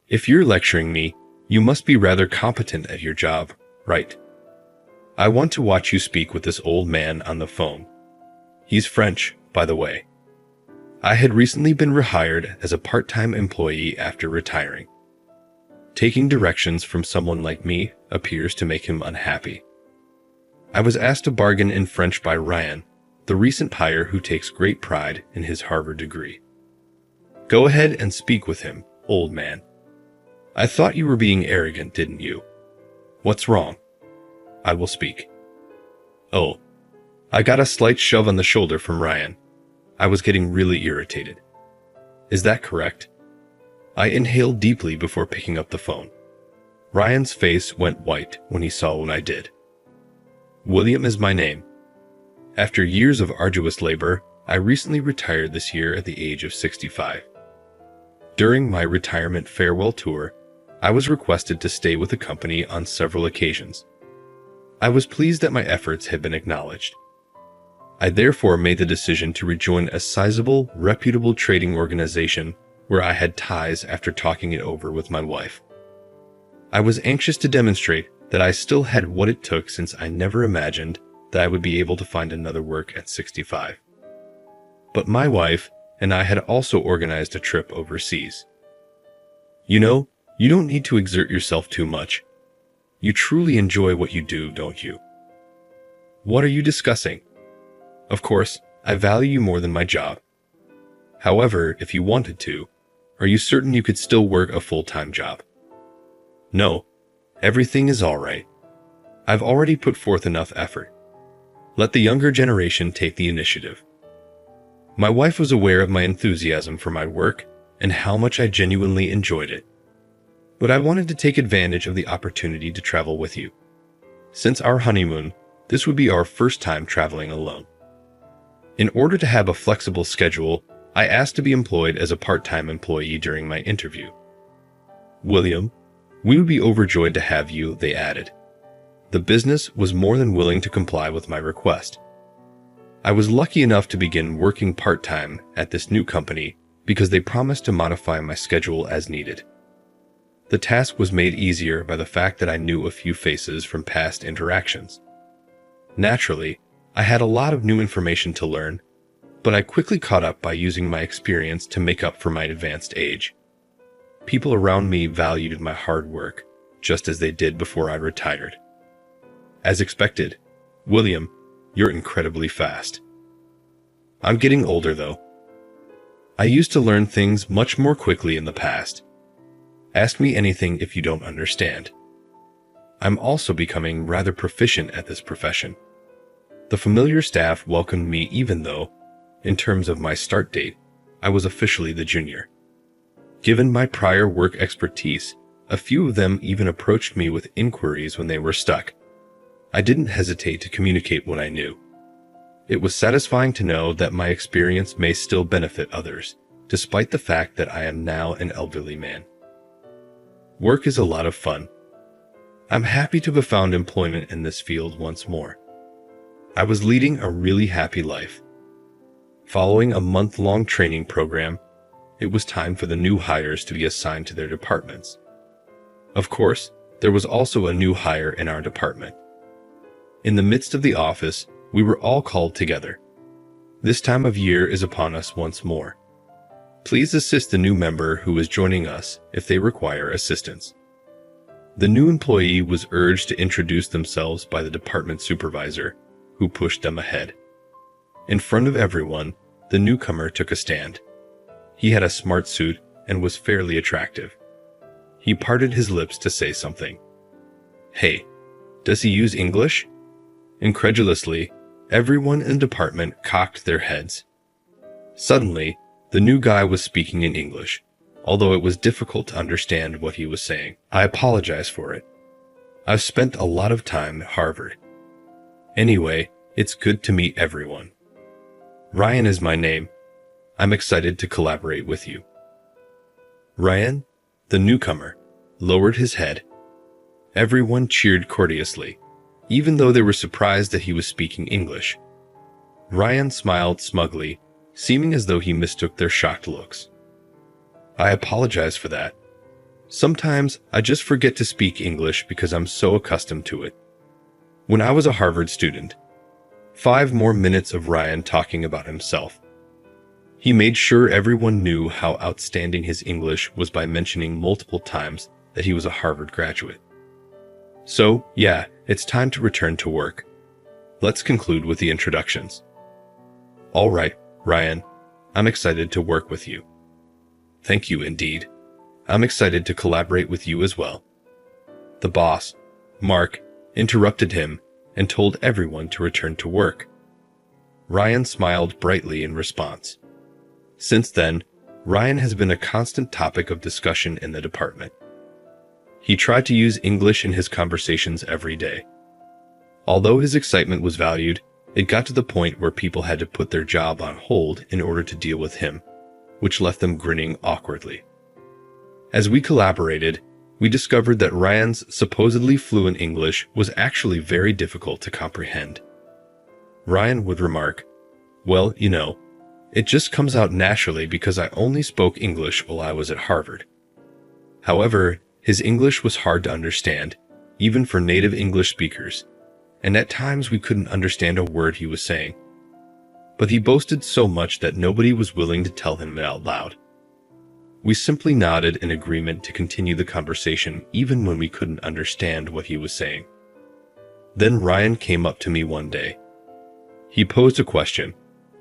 If you're lecturing me, you must be rather competent at your job, right? I want to watch you speak with this old man on the phone. He's French, by the way. I had recently been rehired as a part-time employee after retiring. Taking directions from someone like me appears to make him unhappy. I was asked to bargain in French by Ryan, the recent hire who takes great pride in his Harvard degree. Go ahead and speak with him, old man. I thought you were being arrogant, didn't you? What's wrong? I will speak. Oh. I got a slight shove on the shoulder from Ryan. I was getting really irritated. Is that correct? I inhaled deeply before picking up the phone. Ryan's face went white when he saw what I did. William is my name. After years of arduous labor, I recently retired this year at the age of 65. During my retirement farewell tour, I was requested to stay with the company on several occasions. I was pleased that my efforts had been acknowledged. I therefore made the decision to rejoin a sizable, reputable trading organization where I had ties after talking it over with my wife. I was anxious to demonstrate that I still had what it took, since I never imagined that I would be able to find another work at 65. But my wife and I had also organized a trip overseas. You know, you don't need to exert yourself too much. You truly enjoy what you do, don't you? What are you discussing? Of course, I value you more than my job. However, if you wanted to, are you certain you could still work a full-time job? No, everything is all right. I've already put forth enough effort. Let the younger generation take the initiative. My wife was aware of my enthusiasm for my work and how much I genuinely enjoyed it. But I wanted to take advantage of the opportunity to travel with you. Since our honeymoon, this would be our first time traveling alone. In order to have a flexible schedule, I asked to be employed as a part-time employee during my interview. William, we would be overjoyed to have you, they added. The business was more than willing to comply with my request. I was lucky enough to begin working part-time at this new company because they promised to modify my schedule as needed. The task was made easier by the fact that I knew a few faces from past interactions. Naturally, I had a lot of new information to learn, but I quickly caught up by using my experience to make up for my advanced age. People around me valued my hard work, just as they did before I retired. As expected, William, you're incredibly fast. I'm getting older, though. I used to learn things much more quickly in the past. Ask me anything if you don't understand. I'm also becoming rather proficient at this profession. The familiar staff welcomed me even though, in terms of my start date, I was officially the junior. Given my prior work expertise, a few of them even approached me with inquiries when they were stuck. I didn't hesitate to communicate what I knew. It was satisfying to know that my experience may still benefit others, despite the fact that I am now an elderly man. Work is a lot of fun. I'm happy to have found employment in this field once more. I was leading a really happy life. Following a month-long training program, it was time for the new hires to be assigned to their departments. Of course, there was also a new hire in our department. In the midst of the office, we were all called together. This time of year is upon us once more. Please assist the new member who is joining us if they require assistance. The new employee was urged to introduce themselves by the department supervisor, who pushed them ahead. In front of everyone, the newcomer took a stand. He had a smart suit and was fairly attractive. He parted his lips to say something. Hey, does he use English? Incredulously, everyone in the department cocked their heads. Suddenly, the new guy was speaking in English, although it was difficult to understand what he was saying. I apologize for it. I've spent a lot of time at Harvard. Anyway, it's good to meet everyone. Ryan is my name. I'm excited to collaborate with you. Ryan, the newcomer, lowered his head. Everyone cheered courteously, even though they were surprised that he was speaking English. Ryan smiled smugly, seeming as though he mistook their shocked looks. I apologize for that. Sometimes I just forget to speak English because I'm so accustomed to it. When I was a Harvard student, 5 more minutes of Ryan talking about himself. He made sure everyone knew how outstanding his English was by mentioning multiple times that he was a Harvard graduate. So, yeah, it's time to return to work. Let's conclude with the introductions. All right, Ryan, I'm excited to work with you. Thank you indeed. I'm excited to collaborate with you as well. The boss, Mark, interrupted him and told everyone to return to work. Ryan smiled brightly in response. Since then, Ryan has been a constant topic of discussion in the department. He tried to use English in his conversations every day. Although his excitement was valued, it got to the point where people had to put their job on hold in order to deal with him, which left them grinning awkwardly. As we collaborated, we discovered that Ryan's supposedly fluent English was actually very difficult to comprehend. Ryan would remark, "Well, it just comes out naturally because I only spoke English while I was at Harvard." However, his English was hard to understand, even for native English speakers, and at times we couldn't understand a word he was saying. But he boasted so much that nobody was willing to tell him it out loud. We simply nodded in agreement to continue the conversation even when we couldn't understand what he was saying. Then Ryan came up to me one day. He posed a question,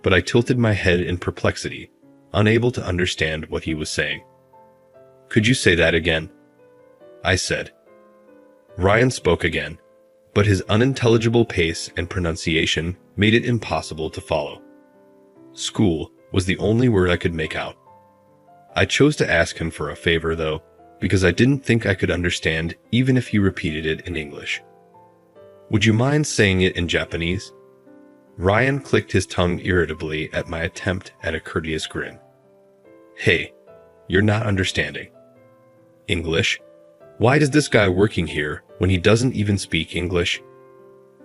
but I tilted my head in perplexity, unable to understand what he was saying. "Could you say that again?" I said. Ryan spoke again, but his unintelligible pace and pronunciation made it impossible to follow. "School" was the only word I could make out. I chose to ask him for a favor, though, because I didn't think I could understand even if he repeated it in English. "Would you mind saying it in Japanese?" Ryan clicked his tongue irritably at my attempt at a courteous grin. "Hey, you're not understanding. English? Why is this guy working here when he doesn't even speak English?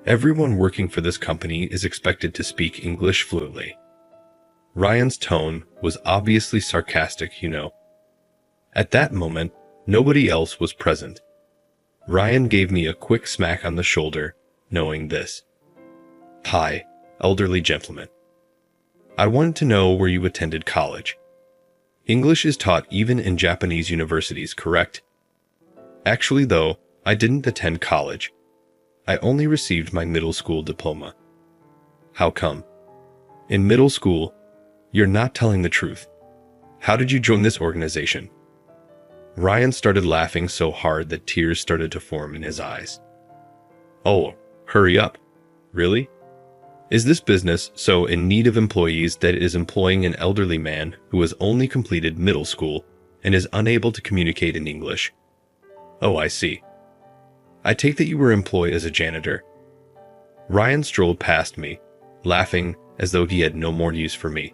Everyone working for this company is expected to speak English fluently." Ryan's tone was obviously sarcastic. At that moment, nobody else was present. Ryan gave me a quick smack on the shoulder, knowing this. "Hi, elderly gentleman. I wanted to know where you attended college. English is taught even in Japanese universities, correct?" Actually, though, I didn't attend college. I only received my middle school diploma. "How come? In middle school, you're not telling the truth. How did you join this organization?" Ryan started laughing so hard that tears started to form in his eyes. "Oh, hurry up. Really? Is this business so in need of employees that it is employing an elderly man who has only completed middle school and is unable to communicate in English? Oh, I see. I take that you were employed as a janitor." Ryan strolled past me, laughing as though he had no more use for me.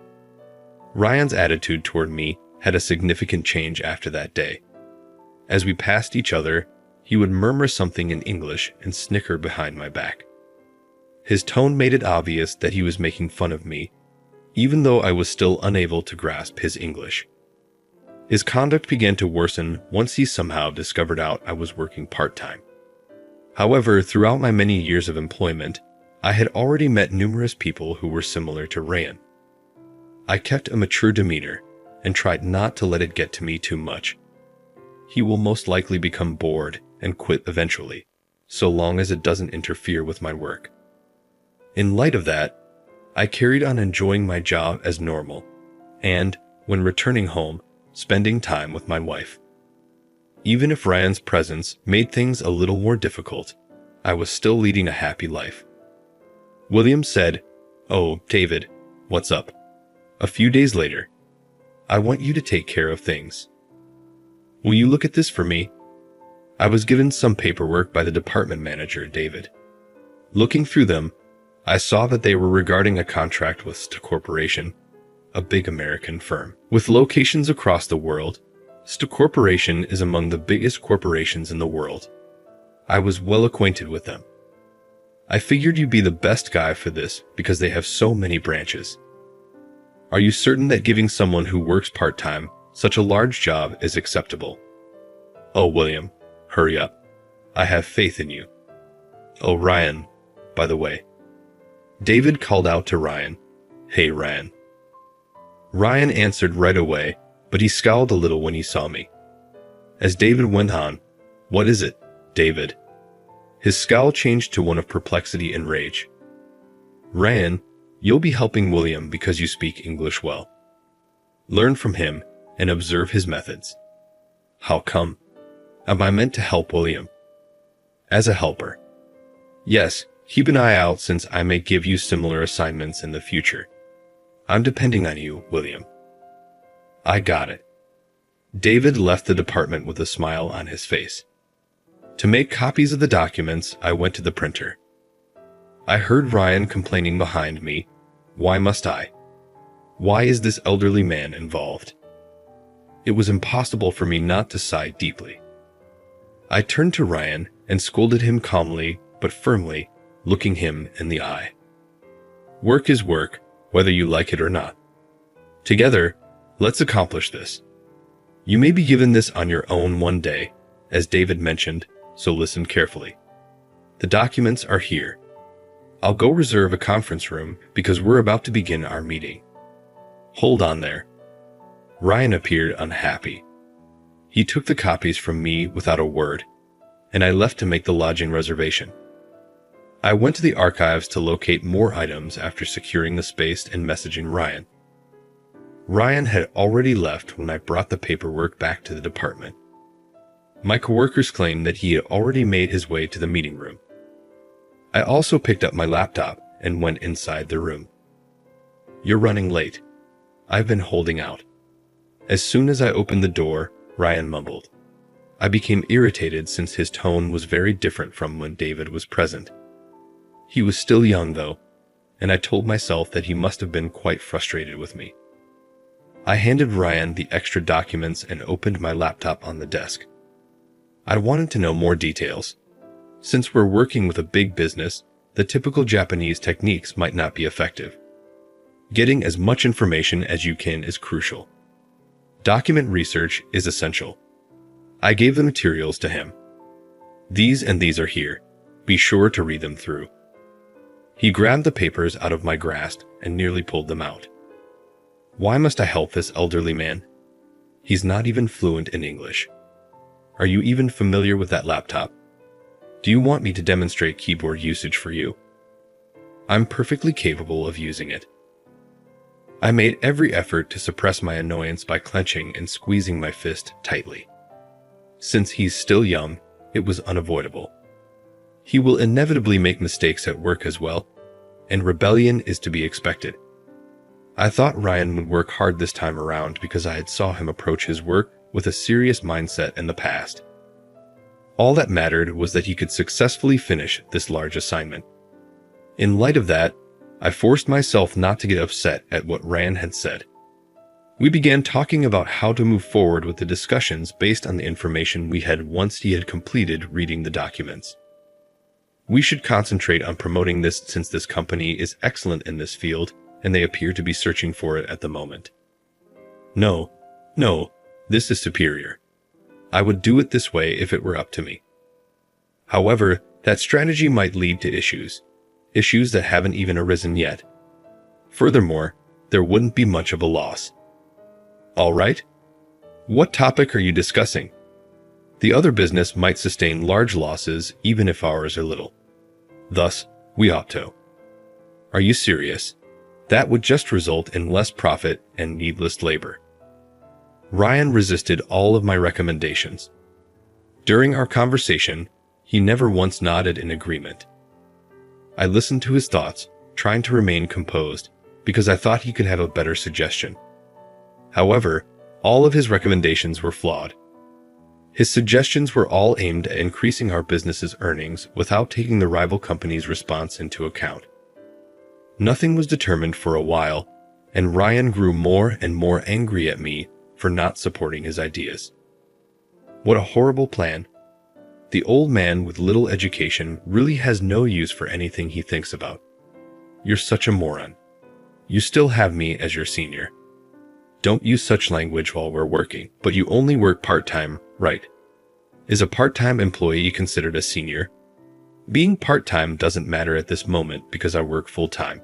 Ryan's attitude toward me had a significant change after that day. As we passed each other, he would murmur something in English and snicker behind my back. His tone made it obvious that he was making fun of me, even though I was still unable to grasp his English. His conduct began to worsen once he somehow discovered out I was working part-time. However, throughout my many years of employment, I had already met numerous people who were similar to Ryan. I kept a mature demeanor and tried not to let it get to me too much. He will most likely become bored and quit eventually, so long as it doesn't interfere with my work. In light of that, I carried on enjoying my job as normal, and, when returning home, spending time with my wife. Even if Ryan's presence made things a little more difficult, I was still leading a happy life. William said, "Oh, David, what's up?" A few days later, "I want you to take care of things. Will you look at this for me?" I was given some paperwork by the department manager, David. Looking through them, I saw that they were regarding a contract with St Corporation, a big American firm. With locations across the world, St Corporation is among the biggest corporations in the world. I was well acquainted with them. I figured you'd be the best guy for this because they have so many branches. Are you certain that giving someone who works part-time such a large job is acceptable? Oh, William, hurry up. I have faith in you. Oh, Ryan, by the way. David called out to Ryan. Hey, Ryan. Ryan answered right away, but he scowled a little when he saw me. As David went on, What is it, David? His scowl changed to one of perplexity and rage. Ryan, you'll be helping William because you speak English well. Learn from him and observe his methods. How come? Am I meant to help William? As a helper. Yes, keep an eye out since I may give you similar assignments in the future. I'm depending on you, William. I got it. David left the department with a smile on his face. To make copies of the documents, I went to the printer. I heard Ryan complaining behind me. Why must I? Why is this elderly man involved? It was impossible for me not to sigh deeply. I turned to Ryan and scolded him calmly but firmly, looking him in the eye. Work is work, whether you like it or not. Together, let's accomplish this. You may be given this on your own one day, as David mentioned, so listen carefully. The documents are here. I'll go reserve a conference room because we're about to begin our meeting. Hold on there. Ryan appeared unhappy. He took the copies from me without a word, and I left to make the lodging reservation. I went to the archives to locate more items after securing the space and messaging Ryan. Ryan had already left when I brought the paperwork back to the department. My coworkers claimed that he had already made his way to the meeting room. I also picked up my laptop and went inside the room. You're running late. I've been holding out. As soon as I opened the door, Ryan mumbled. I became irritated since his tone was very different from when David was present. He was still young, though, and I told myself that he must have been quite frustrated with me. I handed Ryan the extra documents and opened my laptop on the desk. I wanted to know more details. Since we're working with a big business, the typical Japanese techniques might not be effective. Getting as much information as you can is crucial. Document research is essential. I gave the materials to him. These and these are here. Be sure to read them through. He grabbed the papers out of my grasp and nearly pulled them out. Why must I help this elderly man? He's not even fluent in English. Are you even familiar with that laptop? Do you want me to demonstrate keyboard usage for you? I'm perfectly capable of using it. I made every effort to suppress my annoyance by clenching and squeezing my fist tightly. Since he's still young, it was unavoidable. He will inevitably make mistakes at work as well, and rebellion is to be expected. I thought Ryan would work hard this time around because I had saw him approach his work with a serious mindset in the past. All that mattered was that he could successfully finish this large assignment. In light of that, I forced myself not to get upset at what Ryan had said. We began talking about how to move forward with the discussions based on the information we had once he had completed reading the documents. We should concentrate on promoting this since this company is excellent in this field and they appear to be searching for it at the moment. No, this is superior. I would do it this way if it were up to me. However, that strategy might lead to issues that haven't even arisen yet. Furthermore, there wouldn't be much of a loss. All right? What topic are you discussing? The other business might sustain large losses even if ours are little. Thus, we ought to. Are you serious? That would just result in less profit and needless labor. Ryan resisted all of my recommendations. During our conversation, he never once nodded in agreement. I listened to his thoughts, trying to remain composed, because I thought he could have a better suggestion. However, all of his recommendations were flawed. His suggestions were all aimed at increasing our business's earnings without taking the rival company's response into account. Nothing was determined for a while, and Ryan grew more and more angry at me for not supporting his ideas. What a horrible plan. The old man with little education really has no use for anything he thinks about. You're such a moron. You still have me as your senior. Don't use such language while we're working, but you only work part-time, right? Is a part-time employee considered a senior? Being part-time doesn't matter at this moment because I work full-time.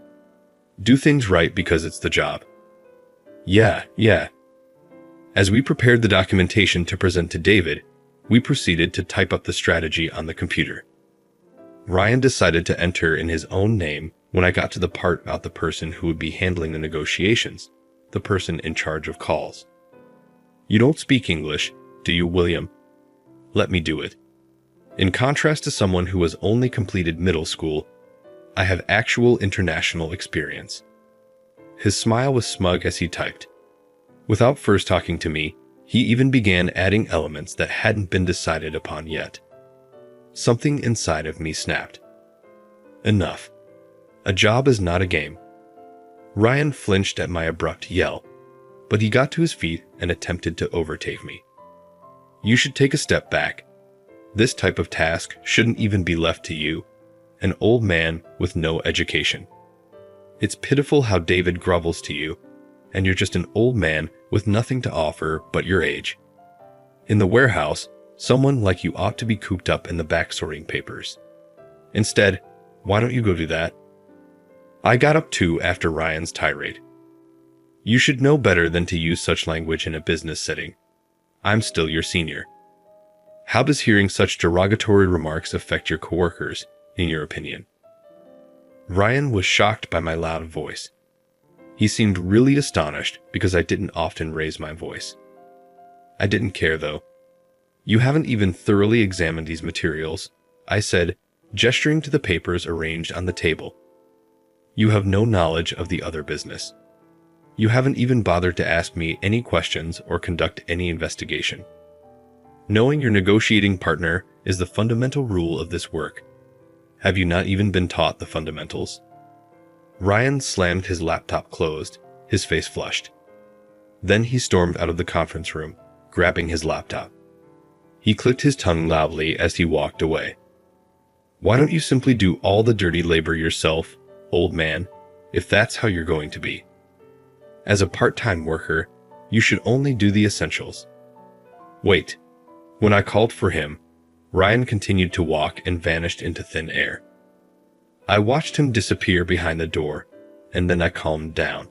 Do things right because it's the job. Yeah. As we prepared the documentation to present to David, we proceeded to type up the strategy on the computer. Ryan decided to enter in his own name when I got to the part about the person who would be handling the negotiations, the person in charge of calls. You don't speak English, do you, William? Let me do it. In contrast to someone who has only completed middle school, I have actual international experience. His smile was smug as he typed. Without first talking to me, he even began adding elements that hadn't been decided upon yet. Something inside of me snapped. Enough. A job is not a game. Ryan flinched at my abrupt yell, but he got to his feet and attempted to overtake me. You should take a step back. This type of task shouldn't even be left to you, an old man with no education. It's pitiful how David grovels to you, and you're just an old man with nothing to offer but your age. In the warehouse, someone like you ought to be cooped up in the back sorting papers. Instead, why don't you go do that? I got up too after Ryan's tirade. You should know better than to use such language in a business setting. I'm still your senior. How does hearing such derogatory remarks affect your coworkers, in your opinion? Ryan was shocked by my loud voice. He seemed really astonished because I didn't often raise my voice. I didn't care, though. You haven't even thoroughly examined these materials, I said, gesturing to the papers arranged on the table. You have no knowledge of the other business. You haven't even bothered to ask me any questions or conduct any investigation. Knowing your negotiating partner is the fundamental rule of this work. Have you not even been taught the fundamentals? Ryan slammed his laptop closed, his face flushed. Then he stormed out of the conference room, grabbing his laptop. He clicked his tongue loudly as he walked away. Why don't you simply do all the dirty labor yourself, old man, if that's how you're going to be? As a part-time worker, you should only do the essentials. Wait. When I called for him, Ryan continued to walk and vanished into thin air. I watched him disappear behind the door, and then I calmed down.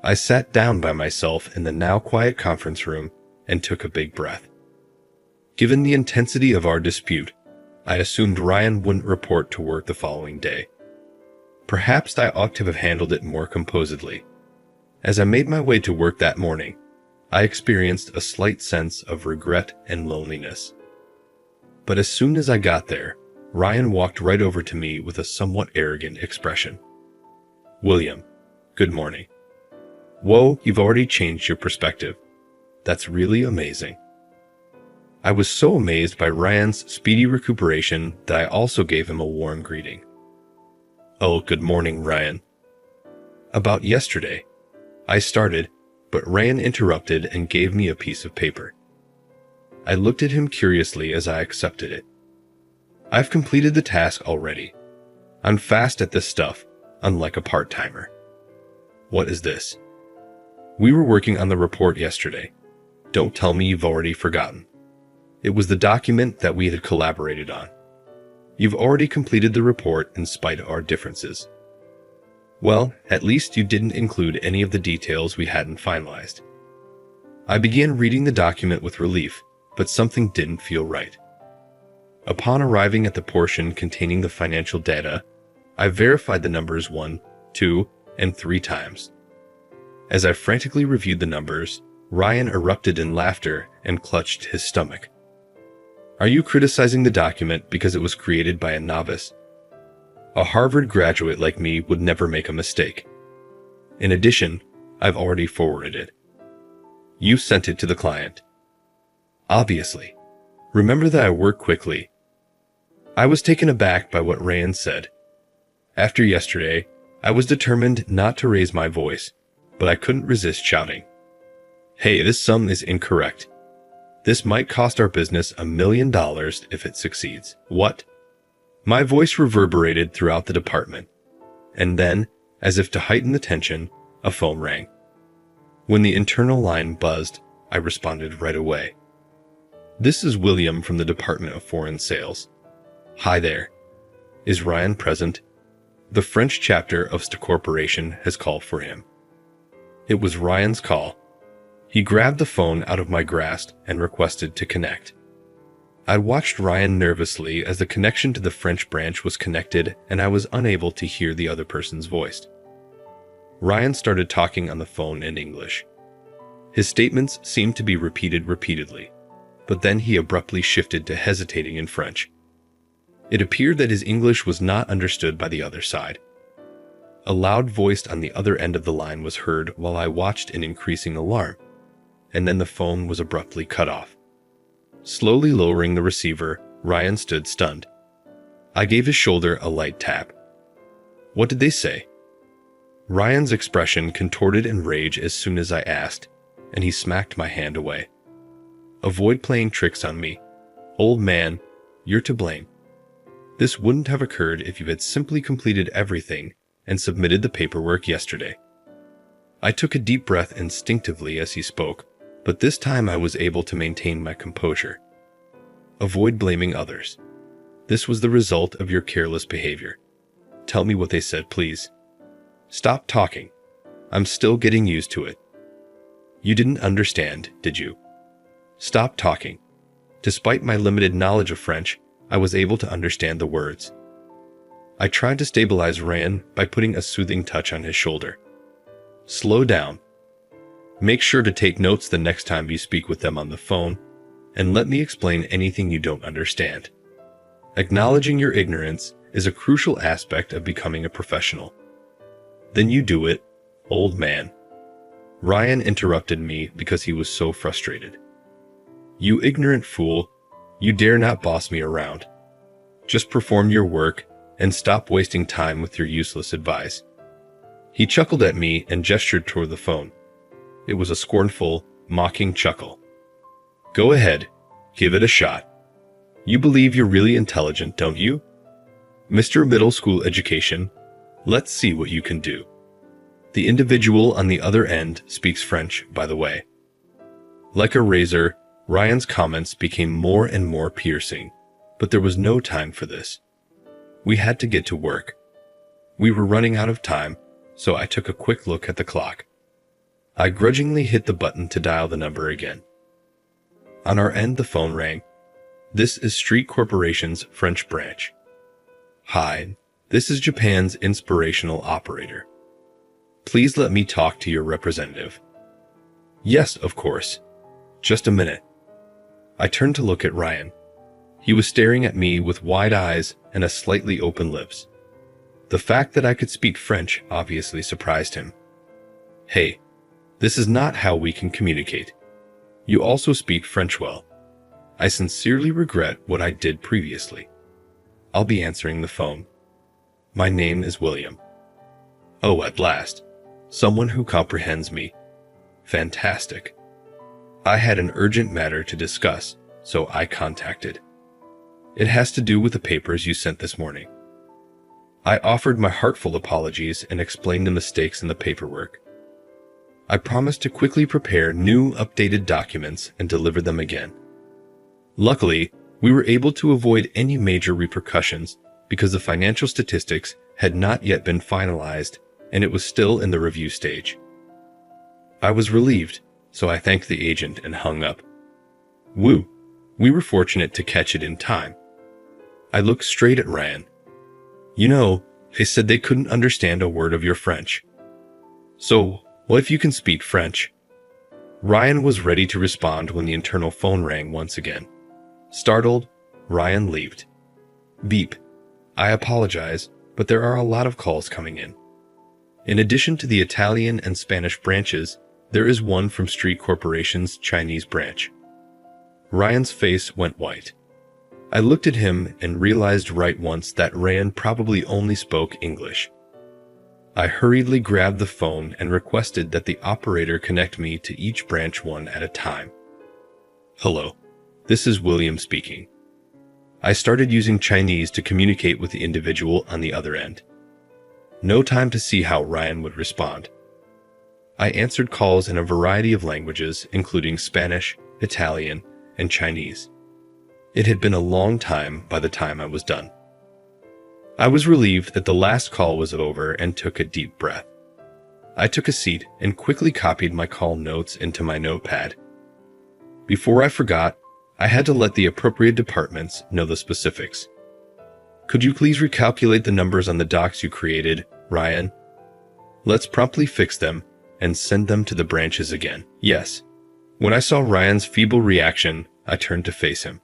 I sat down by myself in the now quiet conference room and took a big breath. Given the intensity of our dispute, I assumed Ryan wouldn't report to work the following day. Perhaps I ought to have handled it more composedly. As I made my way to work that morning, I experienced a slight sense of regret and loneliness. But as soon as I got there, Ryan walked right over to me with a somewhat arrogant expression. William, good morning. Whoa, you've already changed your perspective. That's really amazing. I was so amazed by Ryan's speedy recuperation that I also gave him a warm greeting. Oh, good morning, Ryan. About yesterday, I started, but Ryan interrupted and gave me a piece of paper. I looked at him curiously as I accepted it. I've completed the task already. I'm fast at this stuff, unlike a part-timer. What is this? We were working on the report yesterday. Don't tell me you've already forgotten. It was the document that we had collaborated on. You've already completed the report in spite of our differences. Well, at least you didn't include any of the details we hadn't finalized. I began reading the document with relief, but something didn't feel right. Upon arriving at the portion containing the financial data, I verified the numbers 1, 2, and 3 times. As I frantically reviewed the numbers, Ryan erupted in laughter and clutched his stomach. Are you criticizing the document because it was created by a novice? A Harvard graduate like me would never make a mistake. In addition, I've already forwarded it. You sent it to the client. Obviously. Remember that I work quickly. I was taken aback by what Ryan said. After yesterday, I was determined not to raise my voice, but I couldn't resist shouting. Hey, this sum is incorrect. This might cost our business $1 million if it succeeds. What? My voice reverberated throughout the department, and then, as if to heighten the tension, a phone rang. When the internal line buzzed, I responded right away. This is William from the Department of Foreign Sales. Hi there. Is Ryan present? The French chapter of St. Corporation has called for him. It was Ryan's call. He grabbed the phone out of my grasp and requested to connect. I watched Ryan nervously as the connection to the French branch was connected and I was unable to hear the other person's voice. Ryan started talking on the phone in English. His statements seemed to be repeated repeatedly, but then he abruptly shifted to hesitating in French. It appeared that his English was not understood by the other side. A loud voice on the other end of the line was heard while I watched in increasing alarm, and then the phone was abruptly cut off. Slowly lowering the receiver, Ryan stood stunned. I gave his shoulder a light tap. What did they say? Ryan's expression contorted in rage as soon as I asked, and he smacked my hand away. Avoid playing tricks on me. Old man, you're to blame. This wouldn't have occurred if you had simply completed everything and submitted the paperwork yesterday. I took a deep breath instinctively as he spoke, but this time I was able to maintain my composure. Avoid blaming others. This was the result of your careless behavior. Tell me what they said, please. Stop talking. I'm still getting used to it. You didn't understand, did you? Stop talking. Despite my limited knowledge of French, I was able to understand the words. I tried to stabilize Ryan by putting a soothing touch on his shoulder. Slow down. Make sure to take notes the next time you speak with them on the phone, and let me explain anything you don't understand. Acknowledging your ignorance is a crucial aspect of becoming a professional. Then you do it, old man. Ryan interrupted me because he was so frustrated. You ignorant fool, you dare not boss me around. Just perform your work and stop wasting time with your useless advice. He chuckled at me and gestured toward the phone. It was a scornful, mocking chuckle. Go ahead, give it a shot. You believe you're really intelligent, don't you? Mr. Middle School Education, let's see what you can do. The individual on the other end speaks French, by the way. Like a razor, Ryan's comments became more and more piercing, but there was no time for this. We had to get to work. We were running out of time, so I took a quick look at the clock. I grudgingly hit the button to dial the number again. On our end, the phone rang. This is Street Corporation's French branch. Hi, this is Japan's inspirational operator. Please let me talk to your representative. Yes, of course. Just a minute. I turned to look at Ryan. He was staring at me with wide eyes and a slightly open lips. The fact that I could speak French obviously surprised him. Hey, this is not how we can communicate. You also speak French well. I sincerely regret what I did previously. I'll be answering the phone. My name is William. Oh, at last. Someone who comprehends me. Fantastic. I had an urgent matter to discuss, so I contacted. It has to do with the papers you sent this morning. I offered my heartfelt apologies and explained the mistakes in the paperwork. I promised to quickly prepare new, updated documents and deliver them again. Luckily, we were able to avoid any major repercussions because the financial statistics had not yet been finalized and it was still in the review stage. I was relieved, so I thanked the agent and hung up. Woo, we were fortunate to catch it in time. I looked straight at Ryan. You know, they said they couldn't understand a word of your French. So, what if you can speak French? Ryan was ready to respond when the internal phone rang once again. Startled, Ryan leaped. Beep. I apologize, but there are a lot of calls coming in. In addition to the Italian and Spanish branches, there is one from Street Corporation's Chinese branch. Ryan's face went white. I looked at him and realized right once that Ryan probably only spoke English. I hurriedly grabbed the phone and requested that the operator connect me to each branch one at a time. Hello, this is William speaking. I started using Chinese to communicate with the individual on the other end. No time to see how Ryan would respond. I answered calls in a variety of languages, including Spanish, Italian, and Chinese. It had been a long time by the time I was done. I was relieved that the last call was over and took a deep breath. I took a seat and quickly copied my call notes into my notepad. Before I forgot, I had to let the appropriate departments know the specifics. Could you please recalculate the numbers on the docs you created, Ryan? Let's promptly fix them and send them to the branches again. Yes. When I saw Ryan's feeble reaction, I turned to face him.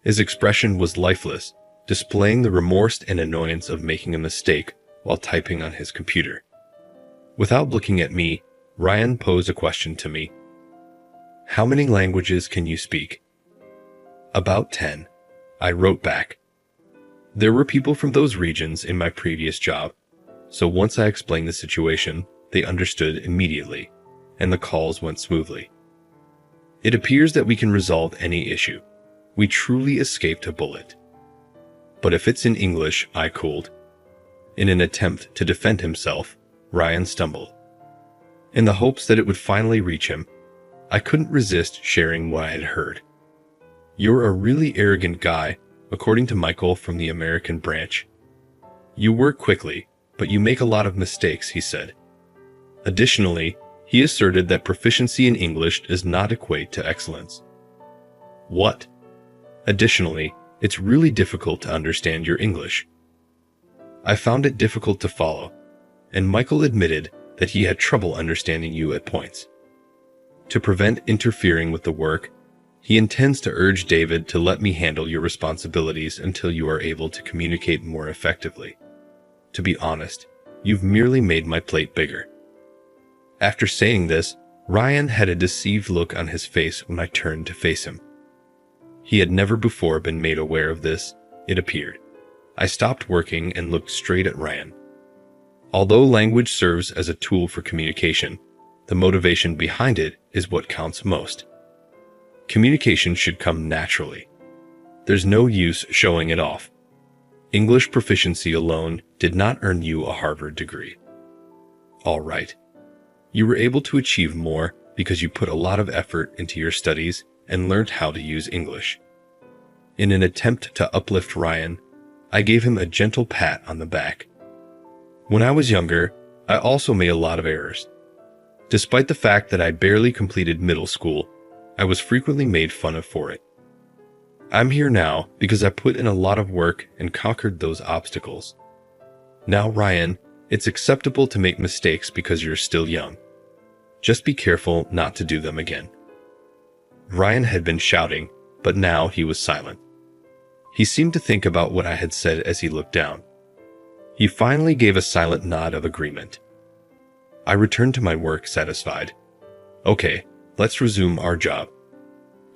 His expression was lifeless, displaying the remorse and annoyance of making a mistake while typing on his computer. Without looking at me, Ryan posed a question to me. How many languages can you speak? About 10, I wrote back. There were people from those regions in my previous job, so once I explained the situation, they understood immediately, and the calls went smoothly. It appears that we can resolve any issue. We truly escaped a bullet. But if it's in English, I cooled. In an attempt to defend himself, Ryan stumbled. In the hopes that it would finally reach him, I couldn't resist sharing what I had heard. You're a really arrogant guy, according to Michael from the American branch. You work quickly, but you make a lot of mistakes, he said. Additionally, he asserted that proficiency in English does not equate to excellence. What? Additionally, it's really difficult to understand your English. I found it difficult to follow, and Michael admitted that he had trouble understanding you at points. To prevent interfering with the work, he intends to urge David to let me handle your responsibilities until you are able to communicate more effectively. To be honest, you've merely made my plate bigger. After saying this, Ryan had a deceived look on his face when I turned to face him. He had never before been made aware of this, it appeared. I stopped working and looked straight at Ryan. Although language serves as a tool for communication, the motivation behind it is what counts most. Communication should come naturally. There's no use showing it off. English proficiency alone did not earn you a Harvard degree. All right. You were able to achieve more because you put a lot of effort into your studies and learned how to use English. In an attempt to uplift Ryan, I gave him a gentle pat on the back. When I was younger, I also made a lot of errors. Despite the fact that I barely completed middle school, I was frequently made fun of for it. I'm here now because I put in a lot of work and conquered those obstacles. Now, Ryan, it's acceptable to make mistakes because you're still young. Just be careful not to do them again. Ryan had been shouting, but now he was silent. He seemed to think about what I had said as he looked down. He finally gave a silent nod of agreement. I returned to my work satisfied. Okay, let's resume our job.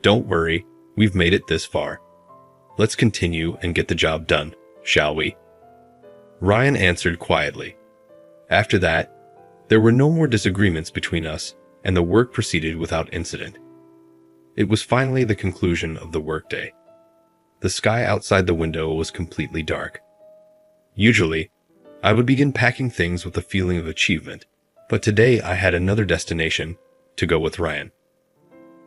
Don't worry, we've made it this far. Let's continue and get the job done, shall we? Ryan answered quietly. After that, there were no more disagreements between us, and the work proceeded without incident. It was finally the conclusion of the workday. The sky outside the window was completely dark. Usually, I would begin packing things with a feeling of achievement, but today I had another destination to go with Ryan.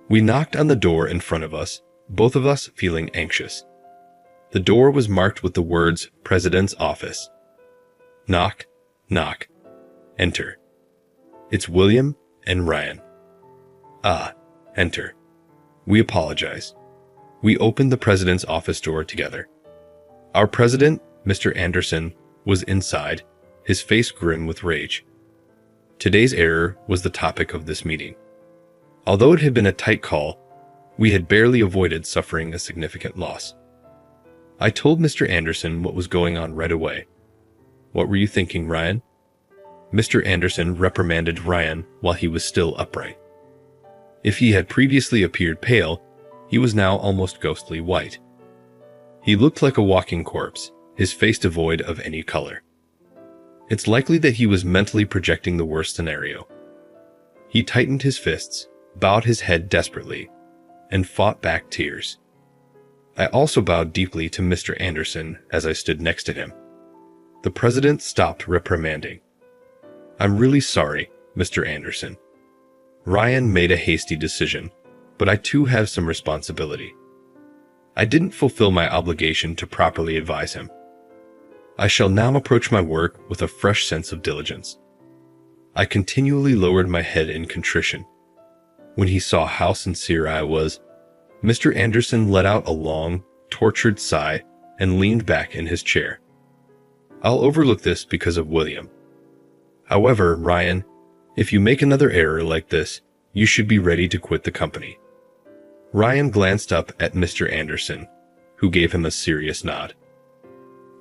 We knocked on the door in front of us, both of us feeling anxious. The door was marked with the words, President's Office. Knock, knock, enter. It's William and Ryan. Ah, enter. We apologize. We opened the president's office door together. Our president, Mr. Anderson, was inside, his face grim with rage. Today's error was the topic of this meeting. Although it had been a tight call, we had barely avoided suffering a significant loss. I told Mr. Anderson what was going on right away. What were you thinking, Ryan? Mr. Anderson reprimanded Ryan while he was still upright. If he had previously appeared pale, he was now almost ghostly white. He looked like a walking corpse, his face devoid of any color. It's likely that he was mentally projecting the worst scenario. He tightened his fists, bowed his head desperately, and fought back tears. I also bowed deeply to Mr. Anderson as I stood next to him. The president stopped reprimanding. I'm really sorry, Mr. Anderson. Ryan made a hasty decision, but I too have some responsibility. I didn't fulfill my obligation to properly advise him. I shall now approach my work with a fresh sense of diligence. I continually lowered my head in contrition. When he saw how sincere I was, Mr. Anderson let out a long, tortured sigh and leaned back in his chair. I'll overlook this because of William. However, Ryan, if you make another error like this, you should be ready to quit the company. Ryan glanced up at Mr. Anderson, who gave him a serious nod.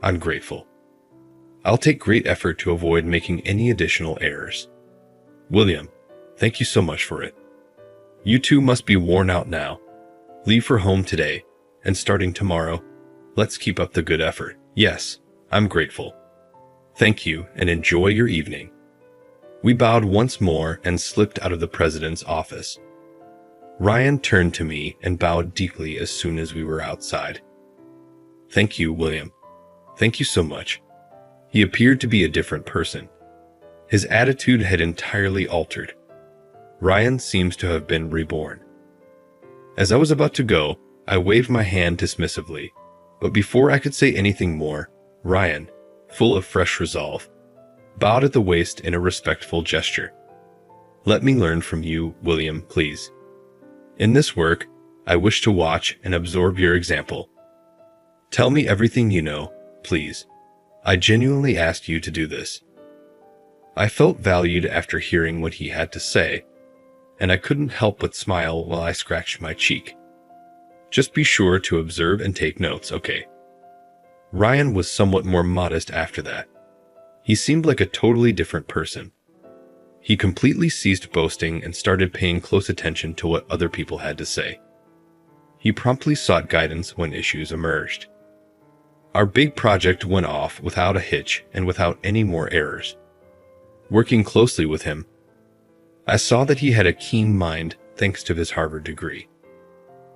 I'm grateful. I'll take great effort to avoid making any additional errors. William, thank you so much for it. You two must be worn out now. Leave for home today, and starting tomorrow, let's keep up the good effort. Yes, I'm grateful. Thank you, and enjoy your evening. We bowed once more and slipped out of the president's office. Ryan turned to me and bowed deeply as soon as we were outside. Thank you, William. Thank you so much. He appeared to be a different person. His attitude had entirely altered. Ryan seems to have been reborn. As I was about to go, I waved my hand dismissively, but before I could say anything more, Ryan, full of fresh resolve, bowed at the waist in a respectful gesture. Let me learn from you, William, please. In this work, I wish to watch and absorb your example. Tell me everything you know, please. I genuinely asked you to do this. I felt valued after hearing what he had to say, and I couldn't help but smile while I scratched my cheek. Just be sure to observe and take notes, okay? Ryan was somewhat more modest after that. He seemed like a totally different person. He completely ceased boasting and started paying close attention to what other people had to say. He promptly sought guidance when issues emerged. Our big project went off without a hitch and without any more errors. Working closely with him, I saw that he had a keen mind thanks to his Harvard degree.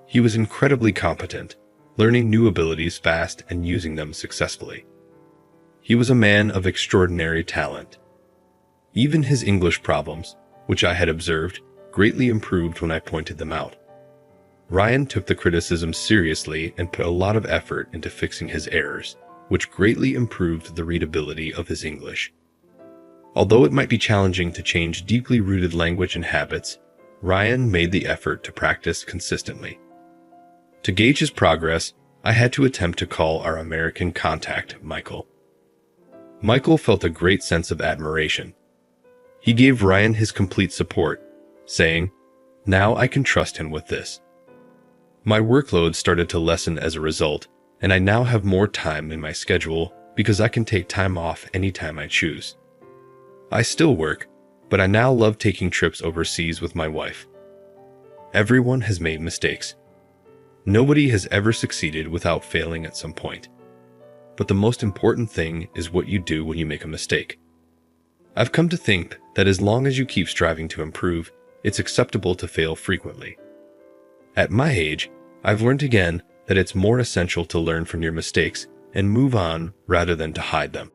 He was incredibly competent, learning new abilities fast and using them successfully. He was a man of extraordinary talent. Even his English problems, which I had observed, greatly improved when I pointed them out. Ryan took the criticism seriously and put a lot of effort into fixing his errors, which greatly improved the readability of his English. Although it might be challenging to change deeply rooted language and habits, Ryan made the effort to practice consistently. To gauge his progress, I had to attempt to call our American contact, Michael. Michael felt a great sense of admiration. He gave Ryan his complete support, saying, "Now I can trust him with this." My workload started to lessen as a result, and I now have more time in my schedule because I can take time off anytime I choose. I still work, but I now love taking trips overseas with my wife. Everyone has made mistakes. Nobody has ever succeeded without failing at some point. But the most important thing is what you do when you make a mistake. I've come to think that as long as you keep striving to improve, it's acceptable to fail frequently. At my age, I've learned again that it's more essential to learn from your mistakes and move on rather than to hide them.